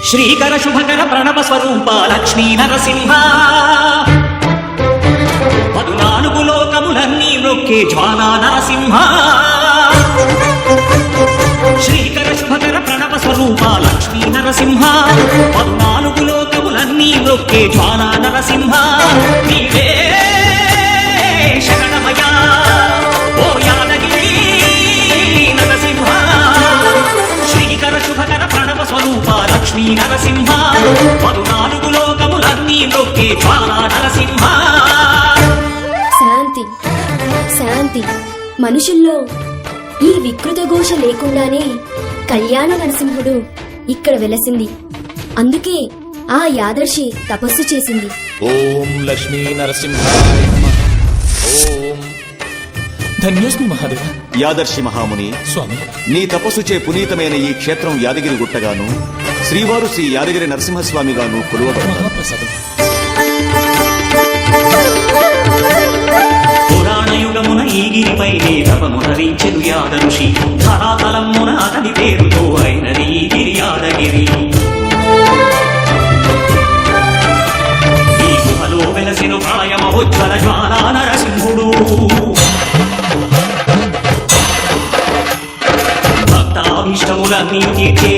శ్రీకర శుభకర ప్రణవ స్వరూప లక్ష్మీ నరసింహ 14 లోకములన్నీ మొక్కే జ్వాలా నరసింహ శ్రీకర శుభకర ప్రణవ స్వరూప లక్ష్మీ నరసింహ 14 లోకములన్నీ మొక్కే జ్వాలా నరసింహ నీవే శరణమయ్యా ఓ యాదగిరి నరసింహ శ్రీకర శుభకర ప్రణవ స్వరూప లక్ష్మీ నరసింహ 14 లోకములన్నీ మొక్కే జ్వాలా నరసింహ. శాంతి శాంతి మనుషుల్లో ఈ వికృత ఘోష లేకుండానే కళ్యాణ నరసింహుడు ఇక్కడ వెలసింది. అందుకే ఆ యాదర్శి తపస్సు చేసింది. ఓం లక్ష్మీ నరసింహాయ నమః. ఓం ధన్యోస్మి మహాదేవ. యాదర్శి మహాముని స్వామి, నీ తపస్సుచే పునీతమైన ఈ క్షేత్రం యాదగిరి గుట్టగాను శ్రీవారు శ్రీ యాదగిరి నరసింహస్వామిగాను కొలువబడ్డారు. మహాప్రసాదం. పురాణయుగమున ఈ గిరిపై తపమునరించెను యాదఋషి ధరాతలమున అతని పేరుతో అయినది ఈ గిరి యాదగిరి. ఈ గుహలో వెలసెను కాయమహోజ్వల జ్వాలా నరసింహుడు భక్తాభీష్టములన్నీ తీర్చే